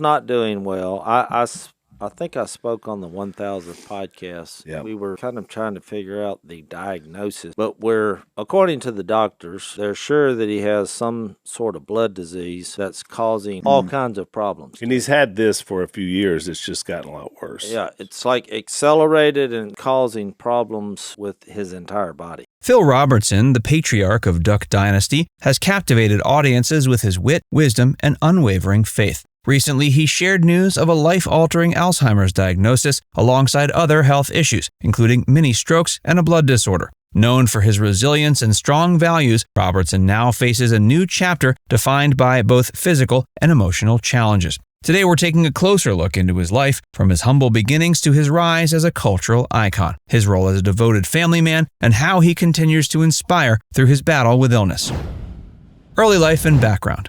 Not doing well. I think I spoke on the 1000th podcast. Yeah. We were kind of trying to figure out the diagnosis, but according to the doctors, they're sure that he has some sort of blood disease that's causing all kinds of problems. And he's had this for a few years. It's just gotten a lot worse. Yeah, it's like accelerated and causing problems with his entire body. Phil Robertson, the patriarch of Duck Dynasty, has captivated audiences with his wit, wisdom, and unwavering faith. Recently, he shared news of a life-altering Alzheimer's diagnosis alongside other health issues, including mini strokes and a blood disorder. Known for his resilience and strong values, Robertson now faces a new chapter defined by both physical and emotional challenges. Today, we're taking a closer look into his life, from his humble beginnings to his rise as a cultural icon, his role as a devoted family man, and how he continues to inspire through his battle with illness. Early life and background.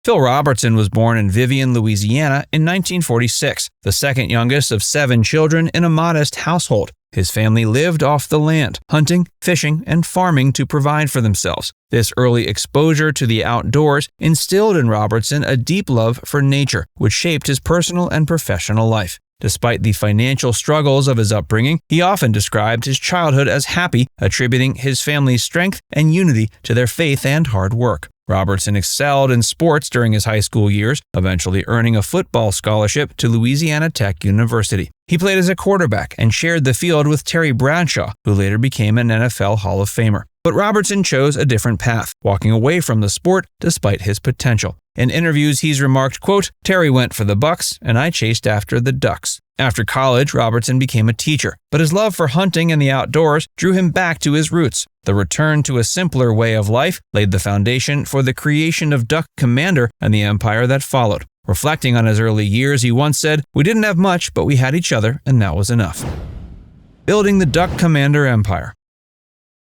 Phil Robertson was born in Vivian, Louisiana in 1946, the second youngest of 7 children in a modest household. His family lived off the land, hunting, fishing, and farming to provide for themselves. This early exposure to the outdoors instilled in Robertson a deep love for nature, which shaped his personal and professional life. Despite the financial struggles of his upbringing, he often described his childhood as happy, attributing his family's strength and unity to their faith and hard work. Robertson excelled in sports during his high school years, eventually earning a football scholarship to Louisiana Tech University. He played as a quarterback and shared the field with Terry Bradshaw, who later became an NFL Hall of Famer. But Robertson chose a different path, walking away from the sport despite his potential. In interviews, he's remarked, quote, "Terry went for the Bucks, and I chased after the Ducks." After college, Robertson became a teacher, but his love for hunting and the outdoors drew him back to his roots. The return to a simpler way of life laid the foundation for the creation of Duck Commander and the empire that followed. Reflecting on his early years, he once said, "We didn't have much, but we had each other, and that was enough." Building the Duck Commander empire.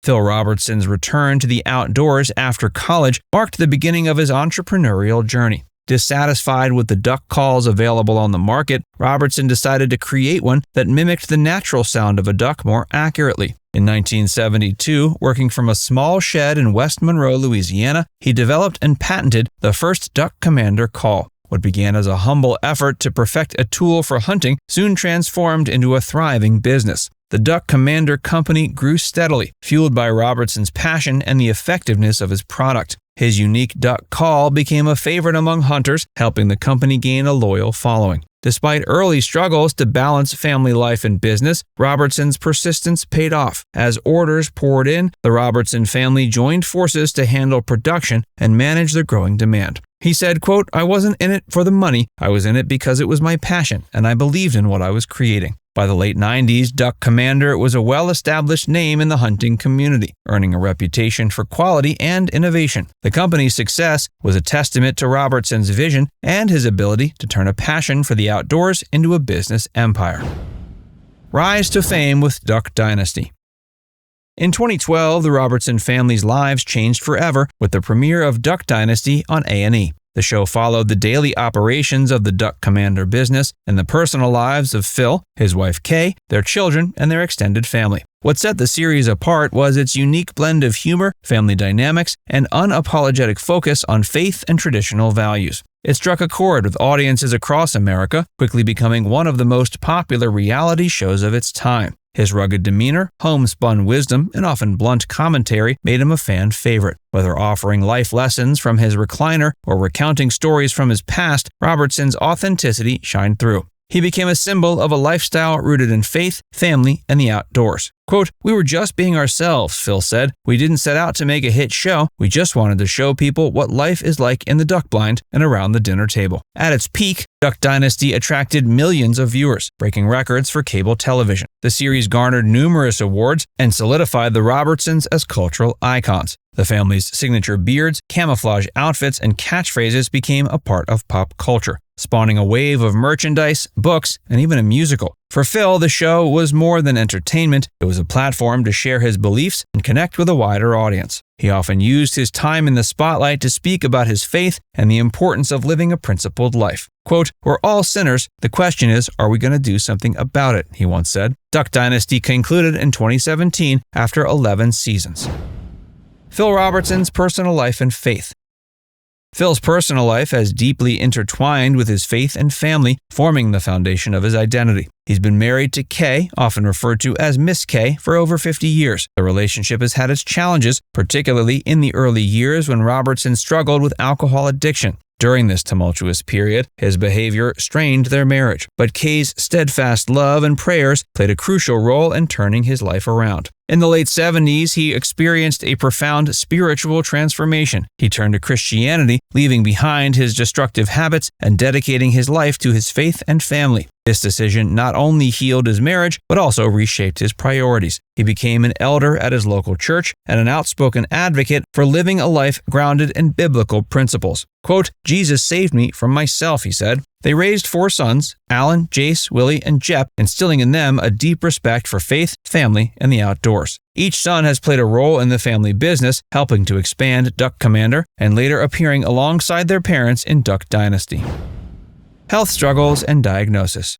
Phil Robertson's return to the outdoors after college marked the beginning of his entrepreneurial journey. Dissatisfied with the duck calls available on the market, Robertson decided to create one that mimicked the natural sound of a duck more accurately. In 1972, working from a small shed in West Monroe, Louisiana, he developed and patented the first Duck Commander call. What began as a humble effort to perfect a tool for hunting soon transformed into a thriving business. The Duck Commander Company grew steadily, fueled by Robertson's passion and the effectiveness of his product. His unique duck call became a favorite among hunters, helping the company gain a loyal following. Despite early struggles to balance family life and business, Robertson's persistence paid off. As orders poured in, the Robertson family joined forces to handle production and manage the growing demand. He said, quote, "I wasn't in it for the money. I was in it because it was my passion, and I believed in what I was creating." By the late 90s, Duck Commander was a well-established name in the hunting community, earning a reputation for quality and innovation. The company's success was a testament to Robertson's vision and his ability to turn a passion for the outdoors into a business empire. Rise to fame with Duck Dynasty. In 2012, the Robertson family's lives changed forever with the premiere of Duck Dynasty on A&E. The show followed the daily operations of the Duck Commander business and the personal lives of Phil, his wife Kay, their children, and their extended family. What set the series apart was its unique blend of humor, family dynamics, and unapologetic focus on faith and traditional values. It struck a chord with audiences across America, quickly becoming one of the most popular reality shows of its time. His rugged demeanor, homespun wisdom, and often blunt commentary made him a fan favorite. Whether offering life lessons from his recliner or recounting stories from his past, Robertson's authenticity shined through. He became a symbol of a lifestyle rooted in faith, family, and the outdoors. Quote, "We were just being ourselves," Phil said. "We didn't set out to make a hit show. We just wanted to show people what life is like in the duck blind and around the dinner table." At its peak, Duck Dynasty attracted millions of viewers, breaking records for cable television. The series garnered numerous awards and solidified the Robertsons as cultural icons. The family's signature beards, camouflage outfits, and catchphrases became a part of pop culture, spawning a wave of merchandise, books, and even a musical. For Phil, the show was more than entertainment. It was a platform to share his beliefs and connect with a wider audience. He often used his time in the spotlight to speak about his faith and the importance of living a principled life. Quote, "We're all sinners. The question is, are we going to do something about it?" he once said. Duck Dynasty concluded in 2017 after 11 seasons. Phil Robertson's personal life and faith. Phil's personal life has deeply intertwined with his faith and family, forming the foundation of his identity. He's been married to Kay, often referred to as Miss Kay, for over 50 years. The relationship has had its challenges, particularly in the early years when Robertson struggled with alcohol addiction. During this tumultuous period, his behavior strained their marriage, but Kay's steadfast love and prayers played a crucial role in turning his life around. In the late 70s, he experienced a profound spiritual transformation. He turned to Christianity, leaving behind his destructive habits and dedicating his life to his faith and family. This decision not only healed his marriage, but also reshaped his priorities. He became an elder at his local church and an outspoken advocate for living a life grounded in biblical principles. Quote, "Jesus saved me from myself," he said. They raised 4 sons, Alan, Jace, Willie, and Jep, instilling in them a deep respect for faith, family, and the outdoors. Each son has played a role in the family business, helping to expand Duck Commander and later appearing alongside their parents in Duck Dynasty. Health struggles and diagnosis.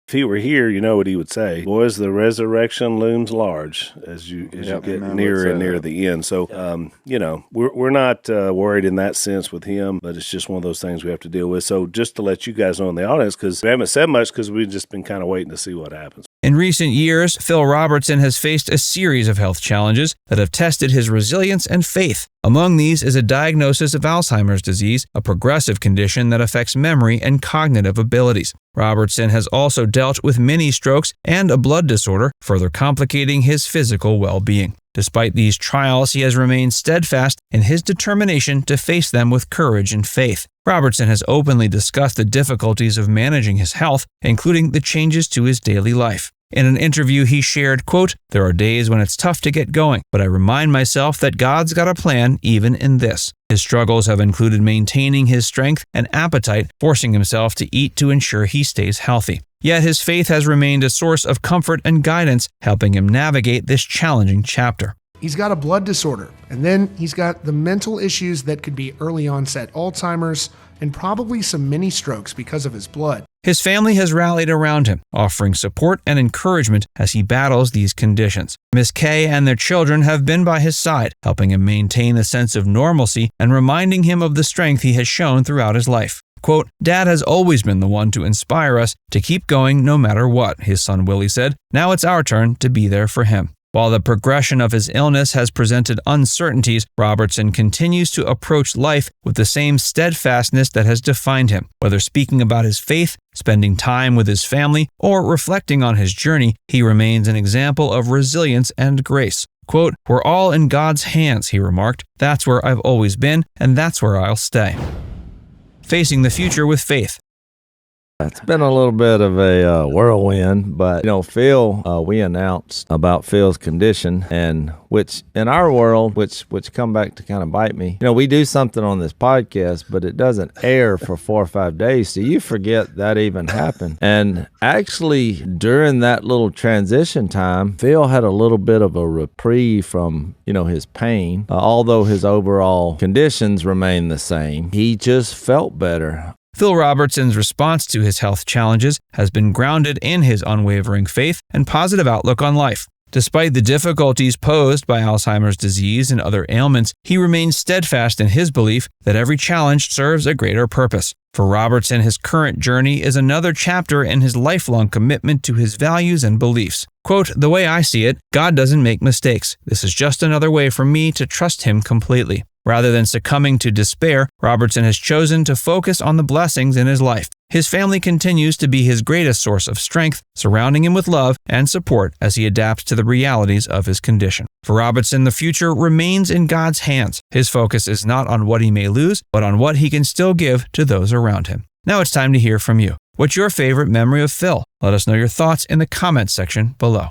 If he were here, you know what he would say. Boys, the resurrection looms large as you get nearer and nearer the end. So, we're not worried in that sense with him, but it's just one of those things we have to deal with. So just to let you guys know in the audience, because we haven't said much because we've just been kind of waiting to see what happens. In recent years, Phil Robertson has faced a series of health challenges that have tested his resilience and faith. Among these is a diagnosis of Alzheimer's disease, a progressive condition that affects memory and cognitive abilities. Robertson has also dealt with mini strokes and a blood disorder, further complicating his physical well-being. Despite these trials, he has remained steadfast in his determination to face them with courage and faith. Robertson has openly discussed the difficulties of managing his health, including the changes to his daily life. In an interview, he shared, quote, "There are days when it's tough to get going, but I remind myself that God's got a plan even in this." His struggles have included maintaining his strength and appetite, forcing himself to eat to ensure he stays healthy. Yet his faith has remained a source of comfort and guidance, helping him navigate this challenging chapter. He's got a blood disorder, and then he's got the mental issues that could be early onset Alzheimer's and probably some mini strokes because of his blood. His family has rallied around him, offering support and encouragement as he battles these conditions. Miss Kay and their children have been by his side, helping him maintain a sense of normalcy and reminding him of the strength he has shown throughout his life. Quote, "Dad has always been the one to inspire us to keep going no matter what," his son Willie said. "Now it's our turn to be there for him." While the progression of his illness has presented uncertainties, Robertson continues to approach life with the same steadfastness that has defined him. Whether speaking about his faith, spending time with his family, or reflecting on his journey, he remains an example of resilience and grace. Quote, "We're all in God's hands," he remarked. "That's where I've always been, and that's where I'll stay." Facing the future with faith. It's been a little bit of a whirlwind, but Phil, we announced about Phil's condition, and which in our world, which come back to kind of bite me. We do something on this podcast, but it doesn't air for 4 or 5 days, so you forget that even happened. And actually, during that little transition time, Phil had a little bit of a reprieve from his pain, although his overall conditions remain the same. He just felt better. Phil Robertson's response to his health challenges has been grounded in his unwavering faith and positive outlook on life. Despite the difficulties posed by Alzheimer's disease and other ailments, he remains steadfast in his belief that every challenge serves a greater purpose. For Robertson, his current journey is another chapter in his lifelong commitment to his values and beliefs. Quote, "The way I see it, God doesn't make mistakes. This is just another way for me to trust Him completely." Rather than succumbing to despair, Robertson has chosen to focus on the blessings in his life. His family continues to be his greatest source of strength, surrounding him with love and support as he adapts to the realities of his condition. For Robertson, the future remains in God's hands. His focus is not on what he may lose, but on what he can still give to those around him. Now it's time to hear from you. What's your favorite memory of Phil? Let us know your thoughts in the comments section below.